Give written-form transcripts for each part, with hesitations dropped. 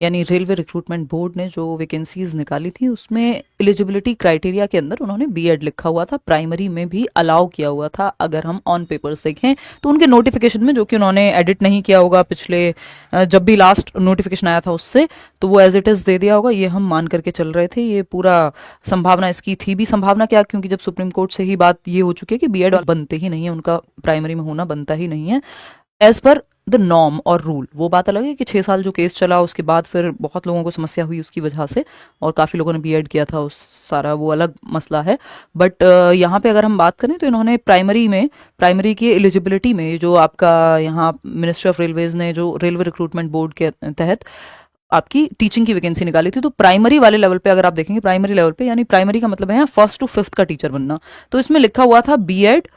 यानी railway recruitment board ने जो वैकेंसीज निकाली थी उसमें एलिजिबिलिटी क्राइटेरिया के अंदर उन्होंने बीएड लिखा हुआ था, प्राइमरी में भी अलाउ किया हुआ था। अगर हम ऑन पेपर्स देखें तो उनके नोटिफिकेशन में, जो कि उन्होंने एडिट नहीं किया होगा पिछले जब भी लास्ट नोटिफिकेशन आया था उससे, तो वो एज इट इज दे दिया होगा, ये हम मान करके चल रहे थे। ये पूरा संभावना इसकी थी भी, संभावना क्या, क्योंकि जब सुप्रीम कोर्ट से ही बात ये हो चुकी है कि बीएड बनते ही नहीं है, उनका प्राइमरी में होना बनता ही नहीं है एज पर द नॉर्म और रूल। वो बात अलग है कि 6 साल जो केस चला उसके बाद फिर बहुत लोगों को समस्या हुई उसकी वजह से, और काफ़ी लोगों ने बीएड किया था, उस सारा वो अलग मसला है। बट यहाँ पे अगर हम बात करें तो इन्होंने प्राइमरी की एलिजिबिलिटी में जो आपका यहाँ मिनिस्ट्री ऑफ रेलवेज ने जो रेलवे रिक्रूटमेंट बोर्ड के तहत आपकी टीचिंग की वैकेंसी निकाली थी, तो प्राइमरी वाले लेवल पे अगर आप देखेंगे, प्राइमरी लेवल पे यानी प्राइमरी का मतलब है 1st to 5th का टीचर बनना, तो इसमें लिखा हुआ था बीएड।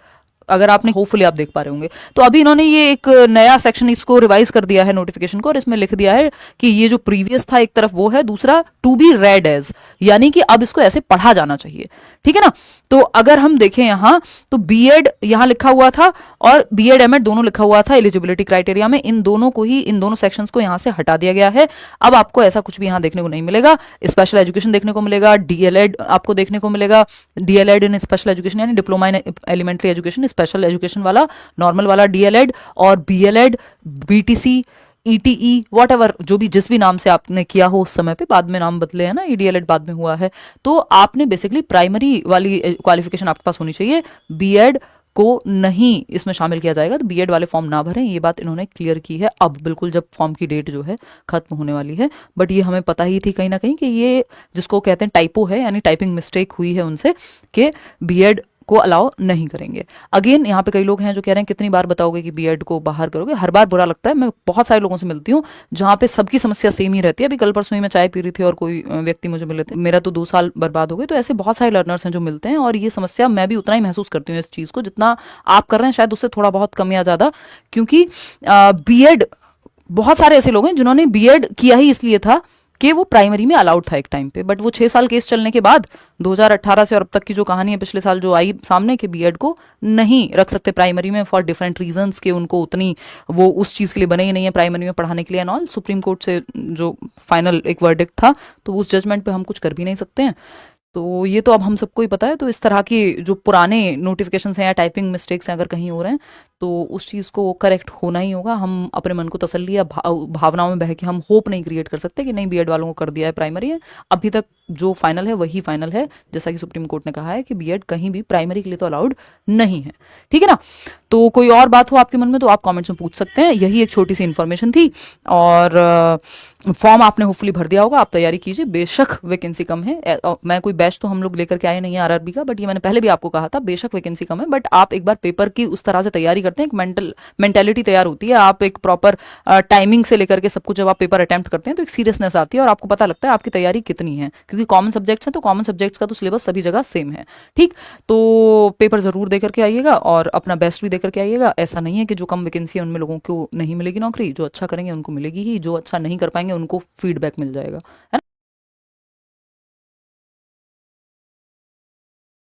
अगर आपने होपफुली आप देख पा रहे होंगे, तो अभी इन्होंने ये एक नया सेक्शन इसको रिवाइज कर दिया है नोटिफिकेशन को, और इसमें लिख दिया है कि ये जो प्रीवियस था एक तरफ वो है, दूसरा टू बी रेड एज, यानी कि अब इसको ऐसे पढ़ा जाना चाहिए। ठीक है ना। तो अगर हम देखें यहां तो बीएड यहां लिखा हुआ था और बीएड एमएड दोनों लिखा हुआ था एलिजिबिलिटी क्राइटेरिया में, इन दोनों सेक्शंस को यहां से हटा दिया गया है। अब आपको ऐसा कुछ भी यहां देखने को नहीं मिलेगा। स्पेशल एजुकेशन देखने को मिलेगा, डीएलएड आपको देखने को मिलेगा, डीएलएड इन स्पेशल एजुकेशन यानी diploma in elementary education, special education वाला, नॉर्मल वाला डीएलएड, और BElEd, BTC, ETE, whatever, जो भी जिस भी नाम से आपने किया हो उस समय पे, बाद में नाम बदले हैं ना, ईडीएलएड बाद में हुआ है, तो आपने बेसिकली प्राइमरी वाली क्वालिफिकेशन आपके पास होनी चाहिए। बीएड को नहीं इसमें शामिल किया जाएगा, तो बीएड वाले फॉर्म ना भरें, ये बात इन्होंने क्लियर की है अब बिल्कुल जब फॉर्म की डेट जो है खत्म होने वाली है। बट ये हमें पता ही थी कहीं ना कहीं कि ये जिसको कहते हैं टाइपो है, यानी टाइपिंग मिस्टेक हुई है उनसे, कि बीएड को अलाउ नहीं करेंगे। अगेन यहाँ पे कई लोग हैं जो कह रहे हैं कितनी बार बताओगे कि बीएड को बाहर करोगे, हर बार बुरा लगता है। मैं बहुत सारे लोगों से मिलती हूँ जहाँ पे सबकी समस्या सेम ही रहती है। अभी कल परसों ही मैं चाय पी रही थी और कोई व्यक्ति मुझे मिले थे, मेरा तो 2 साल बर्बाद हो गए। तो ऐसे बहुत सारे लर्नर्स हैं जो मिलते हैं, और ये समस्या मैं भी उतना ही महसूस करती हूँ इस चीज़ को जितना आप कर रहे हैं, शायद उससे थोड़ा बहुत कम या ज़्यादा, क्योंकि बीएड, बहुत सारे ऐसे लोग हैं जिन्होंने बीएड किया ही इसलिए था कि वो प्राइमरी में अलाउड था एक टाइम पे, बट वो 6 साल केस चलने के बाद 2018 से और अब तक की जो कहानी है पिछले साल जो आई सामने, कि बीएड को नहीं रख सकते प्राइमरी में फॉर डिफरेंट रीजंस, के उनको उतनी वो उस चीज़ के लिए बने ही नहीं है प्राइमरी में पढ़ाने के लिए एंड ऑल। सुप्रीम कोर्ट से जो फाइनल एक वर्डिक्ट था, तो उस जजमेंट पे हम कुछ कर भी नहीं सकते हैं। तो ये तो अब हम सबको ही पता है। तो इस तरह की जो पुराने नोटिफिकेशंस हैं या टाइपिंग मिस्टेक्स हैं अगर कहीं हो रहे हैं, तो उस चीज़ को करेक्ट होना ही होगा। हम अपने मन को तसल्ली या भावनाओं में बह के हम होप नहीं क्रिएट कर सकते कि नहीं बीएड वालों को कर दिया है प्राइमरी है। अभी तक जो फाइनल है वही फाइनल है, जैसा कि सुप्रीम कोर्ट ने कहा है कि बीएड कहीं भी प्राइमरी के लिए तो अलाउड नहीं है। ठीक है ना। तो कोई और बात हो आपके मन में तो आप कमेंट्स में पूछ सकते हैं। यही एक छोटी सी इन्फॉर्मेशन थी, और फॉर्म आपने होपफुली भर दिया होगा। आप तैयारी कीजिए, बेशक वैकेंसी कम है। मैं कोई बैच तो हम लोग लेकर के आए नहीं है आरआरबी का, बट ये मैंने पहले भी आपको कहा था, बेशक वैकेंसी कम है, बट आप एक बार पेपर की उस तरह से तैयारी करते हैं, एक मेंटेलिटी तैयार होती है, आप एक प्रॉपर टाइमिंग से लेकर के सब कुछ जब आप पेपर अटेम्प्ट करते हैं तो एक सीरियसनेस आती है और आपको पता लगता है आपकी तैयारी कितनी है, क्योंकि कॉमन सब्जेक्ट्स हैं तो कॉमन सब्जेक्ट्स का तो सिलेबस सभी जगह सेम है। ठीक, तो पेपर जरूर दे करके आइएगा और अपना बेस्ट भी दे करके आइएगा। ऐसा नहीं है कि जो कम वैकेंसी है उनमें लोगों को नहीं मिलेगी नौकरी, जो अच्छा करेंगे उनको मिलेगी ही, जो अच्छा नहीं कर पाएंगे उनको फीडबैक मिल जाएगा, है ना।